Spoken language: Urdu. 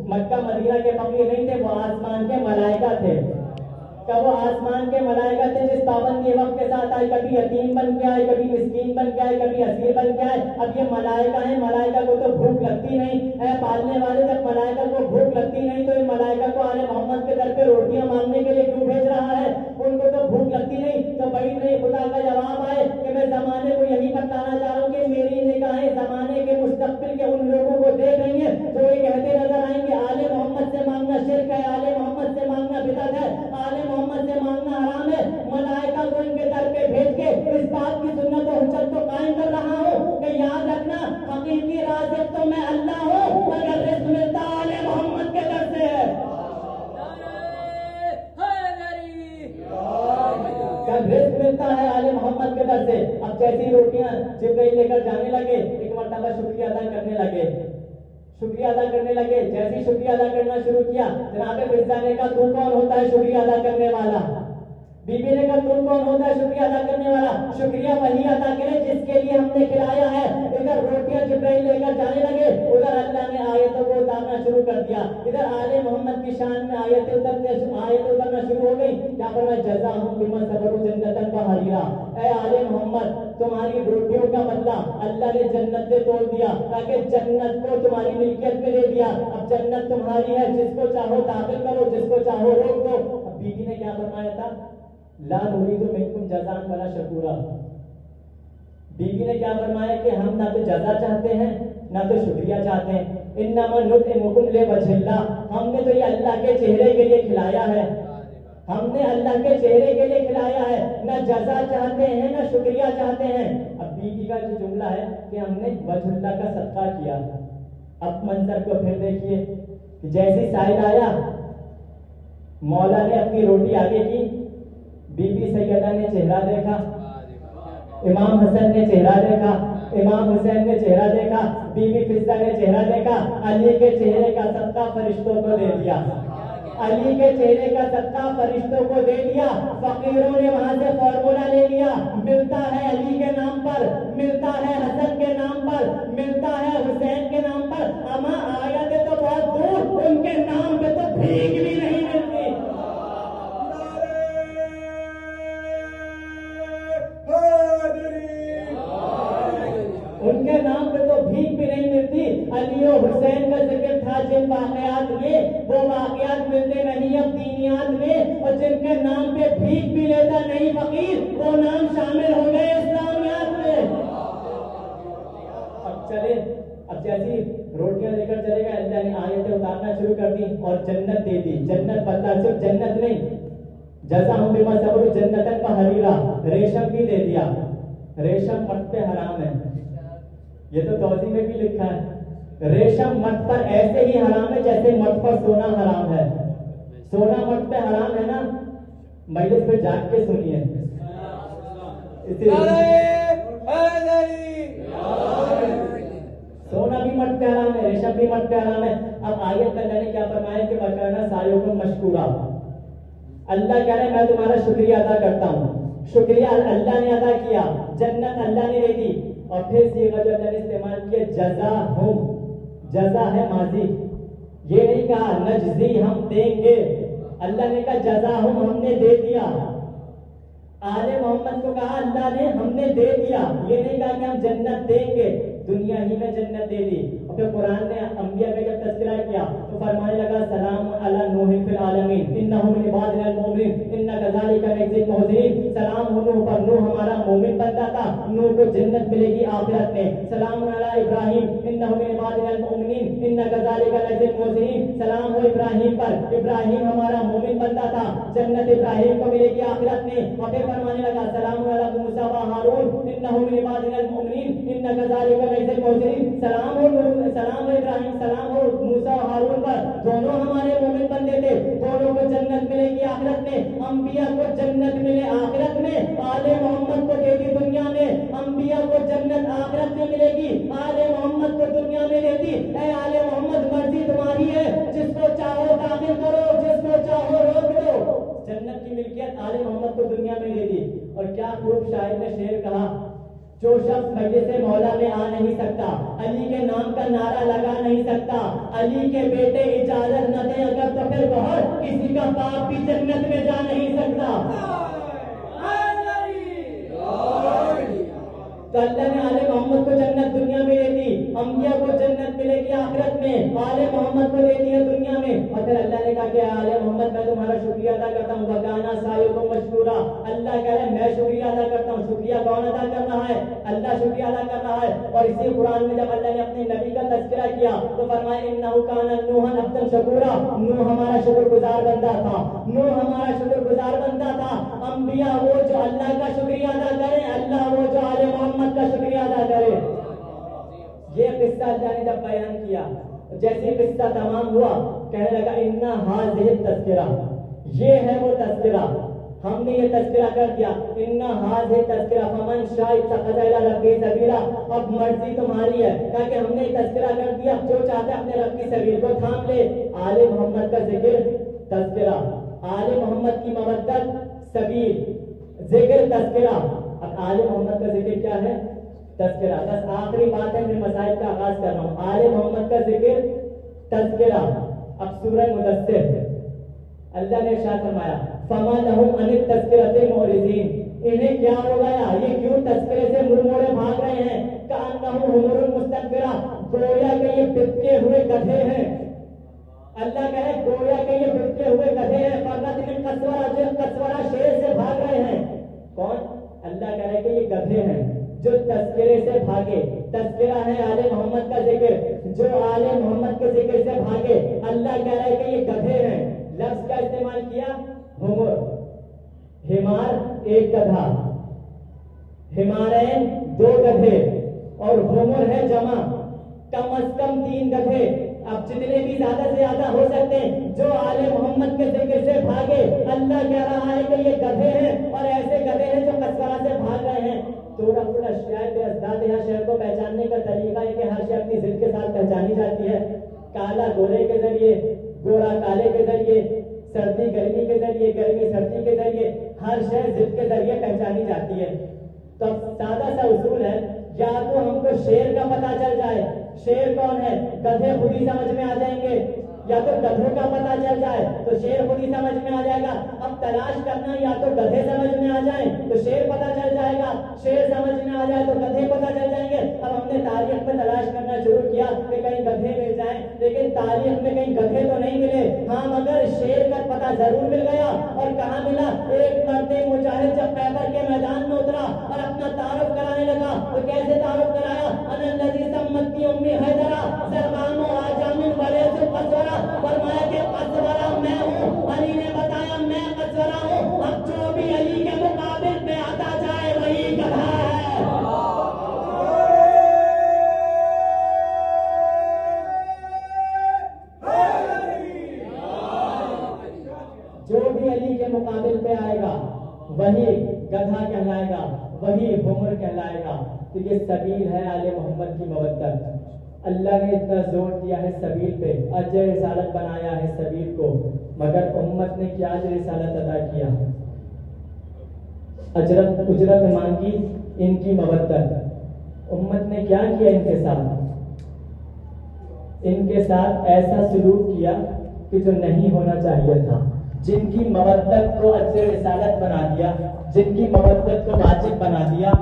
مکہ مدینہ کے فقیر نہیں تھے، وہ آسمان کے ملائکہ تھے. کہ وہ آسمان کے ملائکہ تھے جس پابندی وقت کے ساتھ آئے، کبھی یتیم بن کے آئے، کبھی مسکین بن کے آئے، کبھی اسیر بن کے آئے. اب یہ ملائکہ ہیں، ملائکہ کو تو بھوک لگتی نہیں ہے، پالنے والے جب ملائکہ کو بھوک لگتی نہیں تو ان ملائکہ کو آل محمد کے در پہ روٹیاں مانگنے کے لیے کیوں بھیج رہا ہے؟ ان کو تو بھوک لگتی نہیں. تو بعید نہیں خدا کا جواب آئے کہ میں زمانے کو یہی بتانا چاہ رہا ہوں کہ میری نگاہیں زمانے کے مستقبل کے ان لوگوں کو دیکھ رہی ہیں جو یہ کہتے نظر آئیں گے آل محمد سے مانگنا شرک ہے، آل محمد سے مانگنا بدعت ہے، آل محمد سے مانگنا حرام ہے. ملائکہ کو ان کے در پہ بھیج کے اس بات کی سنت و حجت کو قائم کر رہا ہوں کہ یاد رکھنا حقیقی رازق تو میں اللہ ہوں، مگر رزق ملتا آل محمد کے در سے ہے. جب رزق ملتا ہے آل محمد کے در سے. اب جیسی روٹیاں جبرائیل لے کر جانے لگے، ایک مرتبہ شکریہ ادا کرنے لگے، شکریہ ادا کرنے لگے. جیسی شکریہ ادا کرنا شروع کیا، جناب مرزا نے کہا تو کون ہوتا ہے شکریہ ادا کرنے والا؟ بی بی نے کہا تو کون ہوتا ہے شکریہ ادا کرنے والا؟ شکریہ وہی ادا کرے جس کے لیے ہم نے کھلایا ہے. ادھر روٹیاں جبرائیل لے کر جانے لگے، ادھر اللہ نے آیتوں کو اتارنا شروع کر دیا. ادھر آل محمد کی شان میں آیتیں اترنا شروع ہو گئی. کیا فرمایا؟ جزاہم بما صبروا جنۃ وحریرا. اے آل محمد تمہاری روٹیوں کا بدلہ اللہ نے جنت سے توڑ دیا تاکہ جنت کو تمہاری ملکیت میں دے دیا. اب جنت تمہاری ہے، جس کو چاہو داخل کرو، جس کو چاہو روک دو. اب بی بی نے کیا فرمایا تھا؟ لا نريد منكم جزاء ولا شکورا. بی بی نے کیا فرمایا کہ ہم نہ تو جزا چاہتے ہیں نہ تو شکریہ چاہتے ہیں. انما نطعمکم لوجه اللہ. ہم نے تو یہ اللہ کے چہرے کے لیے کھلایا ہے، ہم نے اللہ کے چہرے کے لیے کھلایا ہے، نہ جزا چاہتے ہیں نہ شکریہ چاہتے ہیں. اب بی بی کا جو جملہ ہے کہ ہم نے وجہ اللہ کا صدقہ کیا. اب منظر کو پھر دیکھیے کہ جیسی سائل آیا، مولا نے اپنی روٹی آگے کی، بی بی سیدہ نے چہرہ دیکھا، امام حسن نے چہرہ دیکھا، امام حسین نے چہرہ دیکھا، بی بی فضہ نے چہرہ دیکھا. علی کے چہرے کا صدقہ فرشتوں کو دے دیا، علی کے چہرے کا صدقہ فرشتوں کو دے دیا. فقیروں نے وہاں سے فارمولا لے لیا، ملتا ہے علی کے نام پر، ملتا ہے حسن کے نام پر، ملتا ہے حسین کے نام پر. اما آیتیں تو بہت دور، ان کے نام پہ تو بھیک بھی نہیں ملتی. ان کے نام پہ تو بھیک بھی نہیں ملتی. علی و حسین کا ذکر تھا جن واقعات میں، وہ واقعات ملتے نہیں اب دینیات میں، اور جن کے نام پہ بھیک بھی لیتا نہیں فقیر، وہ نام شامل ہو گئے اسلامیات میں. اب چلے، اب جیسی روٹیاں لے کر چلے گا، اللہ نے آیتیں اتارنا شروع کر دی اور جنت دے دی. جنت بدلا، صرف جنت نہیں، جزاہم بما صبروا جنۃ وحریرا، ریشم بھی دے دیا. ریشم مرد پہ حرام ہے، یہ تو توضیح میں بھی لکھا ہے. ریشم مرد پر ایسے ہی حرام ہے جیسے مرد پر سونا حرام ہے. سونا مرد پہ حرام ہے نا، مجلس پہ جاگ کے سنیے. سونا بھی مرد پہ حرام ہے، ریشم بھی مرد پہ حرام ہے. اب آیت اللہ نے کیا فرمایا کہ وَكَانَ سَعْيُكُمْ مَشْكُورًا. اللہ کہہ رہے ہیں میں تمہارا شکریہ ادا کرتا ہوں. شکریہ اللہ نے ادا کیا، جنت اللہ نے دے دی. اور پھر صیغہ جو اللہ نے استعمال کیا جزاہم، جزا ہے ماضی. یہ نہیں کہا نجزی ہم دیں گے، اللہ نے کہا جزاہم ہم نے دے دیا. آل محمد کو کہا اللہ نے ہم نے دے دیا، یہ نہیں کہا کہ ہم جنت دیں گے، دنیا ہی میں جنت دے دی. اور پھر قرآن نے انبیاء کا جب تذکرہ کیا تو فرمانے لگا سلام علی نوح فی العالمین انہ من عبادنا المؤمنین انا کذالک نجزی المحسنین. سلام ہو نوح پر، نوح ہمارا مومن بندہ تھا، نوح کو جنت ملے گی آخرت میں. سلام علی ابراہیم انہ من عبادنا المؤمنین انا کذالک نجزی المحسنین. سلام ہو ابراہیم پر، ابراہیم ہمارا مومن بندہ تھا، جنت ابراہیم کو ملے گی آخرت میں. اور پھر فرمانے لگا سلام علی موسیٰ و ہارون انہ من عبادنا المؤمنین انا کذالک نجزی المحسنین. سلام ہو ابراہیم، سلام ہو موسیٰ و ہارون پر، دونوں ہمارے مومن بندے تھے، دونوں کو جنت ملے گی آخرت میں. انبیاء کو جنت ملے آخرت میں، آل محمد کو دے دی دنیا میں. انبیاء کو جنت آخرت میں ملے گی، آل محمد کو دنیا میں دے دی. اے آل محمد مرضی تمہاری ہے، جس کو چاہو داخل کرو، جس کو چاہو روک دو. جنت کی ملکیت آل محمد کو دنیا میں دے دی. اور کیا خوب شاعر نے شعر کہا جو شخص مجلس مولا میں آ نہیں سکتا، علی کے نام کا نعرہ لگا نہیں سکتا، علی کے بیٹے اجازت نہ دیں اگر تو پھر بہت کسی کا باپ بھی جنت میں جا نہیں سکتا۔ تو اللہ نے آل محمد کو جنت دنیا میں دے دی، انبیاء کو جنت ملے گی آخرت میں، آل محمد کو دے دی ہے دنیا میں۔ اور پھر اللہ نے کہا کہ آل محمد میں تمہارا شکریہ ادا کرتا ہوں، وَكَانَ سَعْيُكُمْ مَشْكُورًا۔ اللہ کہہ رہے ہیں میں شکریہ ادا کرتا ہوں۔ شکریہ کون ادا کر رہا ہے؟ اللہ شکریہ ادا کر رہا ہے۔ اور اسی قرآن میں جب اللہ نے اپنے نبی کا تذکرہ کیا تو فرمایا إِنَّهُ كَانَ نُوحًا عَبْدًا شَكُورًا، نوح ہمارا شکر گزار بندہ تھا، نوح ہمارا شکر گزار بندہ تھا۔ انبیاء وہ جو اللہ کا شکریہ ادا کریں، اللہ وہ جو آل محمد کا شکریہ ادا کرے۔ یہ قصہ اللہ نے جب بیان کیا، جیسے قصہ تمام ہوا کہنے لگا اِنَّ هَٰذِهِ التَّذْكِرَةُ، یہ ہے وہ تذکرہ، ہم نے یہ تذکرہ کر دیا۔ اِنَّ هَٰذِهِ التَّذْكِرَةُ فَمَنْ شَاءَ اتَّخَذَ إِلَىٰ رَبِّهِ سَبِيلًا، اب مرضی تمہاری ہے، تاکہ ہم نے تذکرہ کر دیا، جو چاہتے اپنے رب کی سبیل کو تھام لے۔ آل محمد کا ذکر تذکرہ، آل محمد کی مودت سبیل، ذکر تذکرہ۔ اب آل محمد کا ذکر کیا ہے؟ تذکرہ۔ بس آخری بات ہے، میں مسائل کا آغاز کر رہا ہوں۔ آل محمد کا ذکر تذکرہ۔ اب سورہ مدثر اللہ نے ارشاد فرمایا فَمَا لَهُمْ عَنِ التَّذْكِرَةِ مُعْرِضِينَ، انہیں کیا ہو گیا، یہ کیوں تذکرے سے منہ موڑے بھاگ رہے ہیں؟ كَأَنَّهُمْ حُمُرٌ مُسْتَنفِرَةٌ، گویا کہ یہ بکے ہوئے گدھے ہیں۔ اللہ کہے گویا کہ یہ بکے ہوئے گدھے ہیں۔ فَرَّتْ مِنْ قَسْوَرَةٍ، جن قسورہ شیر سے بھاگ رہے ہیں۔ کون؟ اللہ کہہ رہے کہ یہ گدھے ہیں جو تذکرے سے بھاگے۔ تذکرہ ہے آل محمد کا ذکر، جو آل محمد کے ذکر سے بھاگے۔ اللہ کہہ رہا ہے کہ یہ گدھے ہیں۔ لفظ کا استعمال کیا حمر، حمار ایک گدھا، حمارین دو گدھے، اور حمر ہے جمع، کم از کم 3 گدھے۔ اب جتنے بھی زیادہ سے زیادہ ہو سکتے ہیں جو آل محمد کے ذکر سے بھاگے، اللہ کہہ رہا ہے کہ یہ گدھے ہیں، اور ایسے گدھے ہیں جو قسورہ سے بھاگ رہے ہیں۔ تعرف الاشیاء بأضدادها، شہر کو پہچاننے کا طریقہ ہے کہ ہر شے اپنی ضد کے ساتھ پہچانی جاتی ہے۔ کالا گورے کے ذریعے، گورا کالے کے ذریعے، سردی گرمی کے ذریعے، گرمی سردی کے ذریعے، ہر شے ضد کے ذریعے پہچانی جاتی ہے۔ تو سادہ سا اصول ہے، یا تو ہم کو شیر کا پتہ چل جائے، شیر کون ہے، گدھے خود ہی سمجھ میں آ جائیں گے، یا تو گدھوں کا پتہ چل جائے تو شیر خود ہی سمجھ میں آ جائے گا۔ اب تلاش کرنا، یا تو گدھے سمجھ میں آ جائیں تو شیر پتہ چل جائے گا، شیر سمجھ میں آ جائے تو گدھے پتہ چل جائیں گے۔ اب ہم نے تاریخ میں تلاش کرنا شروع کیا کہ کہیں گدھے مل جائیں، لیکن تاریخ میں کہیں گدھے تو نہیں ملے، ہاں مگر شیر کا پتہ ضرور مل گیا۔ اور کہاں ملا؟ ایک مرد مجاہد جب خیبر کے میدان میں اترا اور اپنا تعارف کرانے لگا، تو کیسے تعارف کرایا؟ انا الذی سمتنی امی حیدرا زرقام و آجام ولیس قسورہ، فرمایا کہ قسورہ میں ہوں، علی نے بتایا میں قسورہ ہوں۔ اب جو بھی علی کے مقابل پہ آتا جائے وہی گدھا ہے۔ جو بھی علی کے مقابل پہ آئے گا وہی گدھا کہلائے گا، وہی حمر کہلائے گا۔ تو یہ سبیل ہے آل محمد کی مودت۔ اللہ نے اتنا زور دیا ہے سبیل پہ، اجر رسالت بنایا ہے سبیل کو، مگر امت نے کیا اجر رسالت ادا کیا؟ اجرت مانگی ان کی مودت۔ امت نے کیا کیا ان کے ساتھ؟ ان کے ساتھ ایسا سلوک کیا کہ جو نہیں ہونا چاہیے تھا۔ جن کی مودت کو اجر رسالت بنا دیا، جن کی مودت کو واجب بنا دیا۔